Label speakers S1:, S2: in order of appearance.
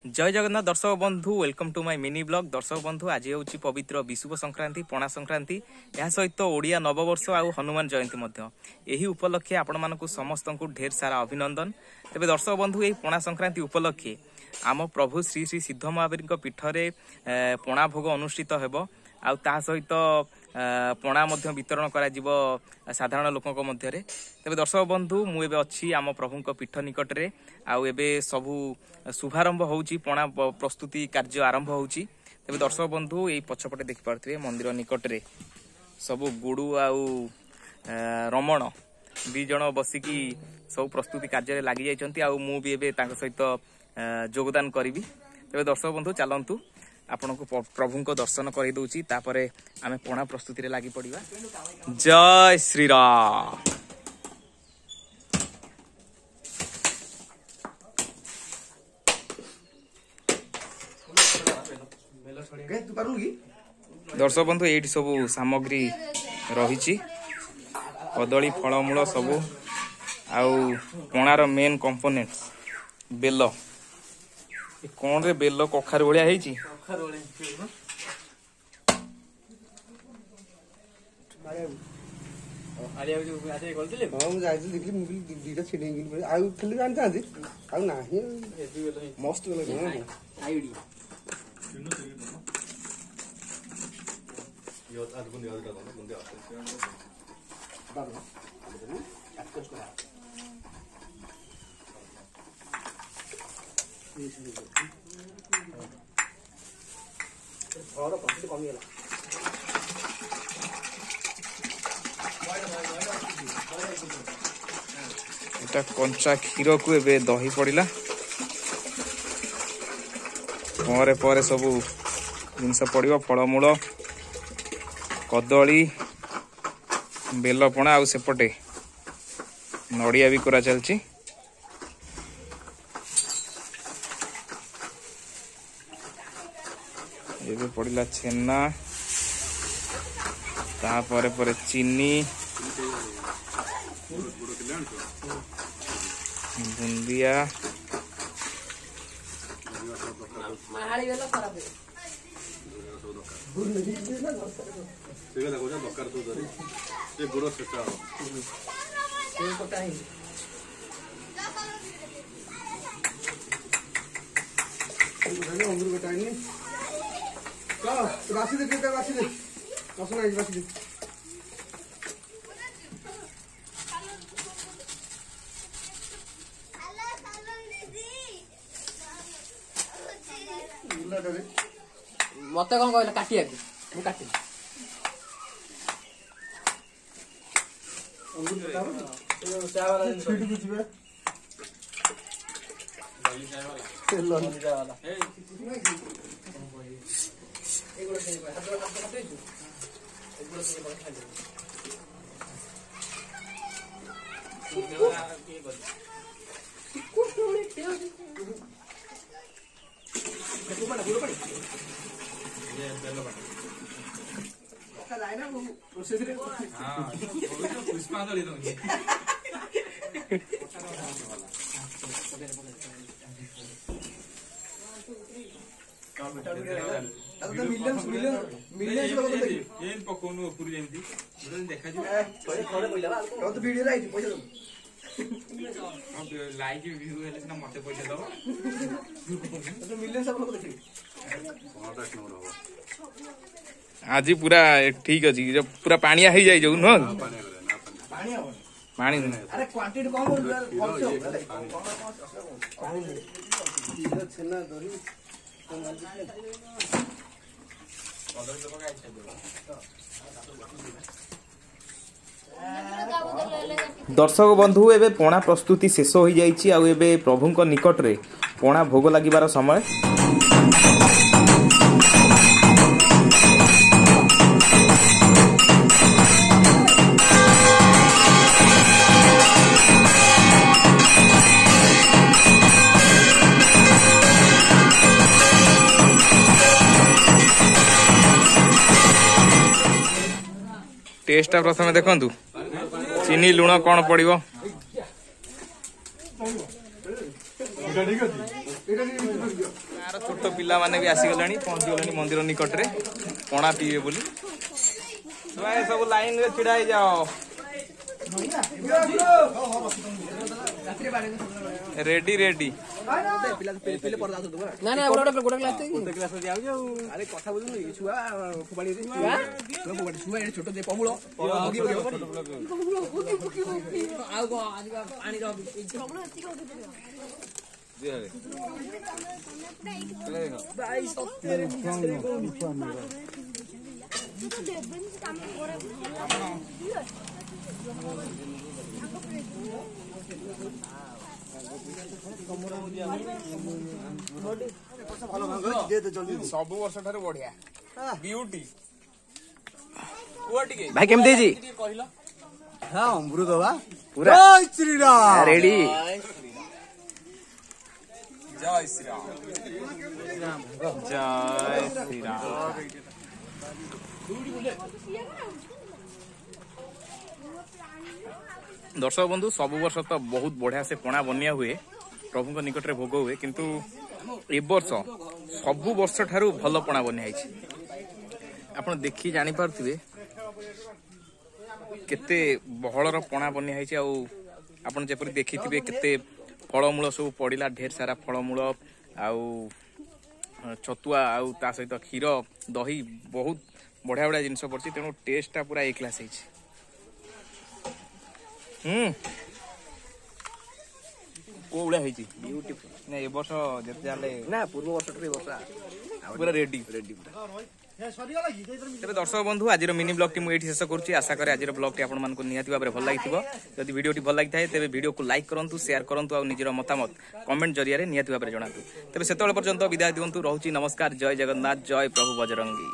S1: जय जगन्नाथ दर्शक बंधु welcome to my mini blog. दर्शक बंधु आज हूँ पवित्र विषुव संक्रांति पणा संक्रांति यह सहित ओडिया नववर्ष आउ हनुमान जयंती यही उपलक्षे आपण मानक समस्त को ढेर सारा अभिनंदन। तेज दर्शक बंधु यही पणा संक्रांति उपलक्षे आम प्रभु श्री श्री सिद्ध महावीर पीठरे पणा भोग अनुष्ठित हेब आउ ता सहित पणा वितरण करा साधारण लोकों मध्य। तेज दर्शक बंधु मुझे अच्छी आम प्रभु पीठ निकटरे आउ एबे सबू शुभारंभ होउची पणा प्रस्तुति कार्य आरंभ होउची। तेज दर्शक बंधु यही पछपटे देखि पारथिबे मंदिर निकटरे सबू गुडू आउ रमण दी जण बसिकी सब प्रस्तुति कार्य लागि जाइछन्ती आउ मु भी एबे तांक सहित योगदान करिवि। तेज दर्शक बंधु चलंतु आपण को प्रभु को दर्शन कर दूची तापरे आमे पणा प्रस्तुति रे लागि पड़िबा। जय श्री राम। दर्शक बंधु ये सब सामग्री रही कदली फलमूल सबू आउ पणार मेन कंपोनेंट्स बेल कौन रे बेल कखार भलिया हेची कंचा क्षीर को एबे दही पड़िला परे परे सबू जिनस पड़िबो फलमूल कदली बेलपणा आउ सेपटे नड़िया भी करा चलची। एबे पड़िला छेना ता परे परे चीनी बुंदिया
S2: मत कौन कहला काटिया मु काटि
S1: आज पूरा ठीक अच्छी जब पूरा पानिया हो जाए न पानी
S2: अरे क्वांटिटी कम
S1: दर्शक बंधु एबे पणा प्रस्तुति शेष हो जाइछि आउ एबे प्रभुଙ୍କ निकटरे पणा भोग लागिबार समय। टेस्ट प्रथम देखंतु चीनी लुण कौन पड़ो गाँव छोट पिला माने भी आसीगले पहुंची गले मंदिर निकट में पणा पीबे बोली सब लाइन रे छिड़ा जाओ रेडी रेडी
S2: ना ना गोटा गोटा क्लास गोटा क्लास जाऊ जाऊ अरे कथा बुझु नि छुआ फोपाडी दे छुआ फोपाडी छुआ ए छोटो दे पमुलो होगी होगी आउ को आज पानी रो पमुलो एती को दे भाई सत्य रे
S1: सब वर्ष ठारू बढ़िया ब्यूटी
S3: भाई केमती जी
S2: हां अमृत बा
S3: पूरा
S2: जय श्री राम
S3: रेडी
S1: जय श्री राम जय श्री राम दर्शक बंधु सब वर्ष तो बहुत बढ़िया से पणा बनिया हुए प्रभु निकट में भोग हुए किंतु ए वर्ष सबु वर्ष ठारू भल पणा बनिया आप देखी जानी पारुथिबे केते बहलर पणा बनिया आपन जेपरि देखिथिबे केते फलमूल सब पड़िला ढेर सारा फलमूल आउ छतुआ आउ ता सहित क्षीर दही बहुत बढ़िया बढ़िया जिनस पड़छि तेणु टेस्टा पूरा ए क्लास है को उड़ा है ब्यूटीफुल ना ए वर्ष जते जाले
S2: ना पूर्व वर्ष रे वर्ष
S1: पूरा रेडी रेडी तेरे दर्शक बंधु आज मिनी ब्लॉग टी मुझे शेष करुच्ची आशा करे आज ब्लॉग टी आपण मानक निहाती भाव में भल लगी जदि वीडियो टी भल लगी थाए तेरे वीडियो को लाइक करंतु शेयर करंतु और निजर मतामत कमेंट जरिया निहाती भाव में जणातु तेरे सेतबेले पर्यंत विदाय दियंतु रहउची नमस्कार जय जगन्नाथ जय प्रभु बजरंगी।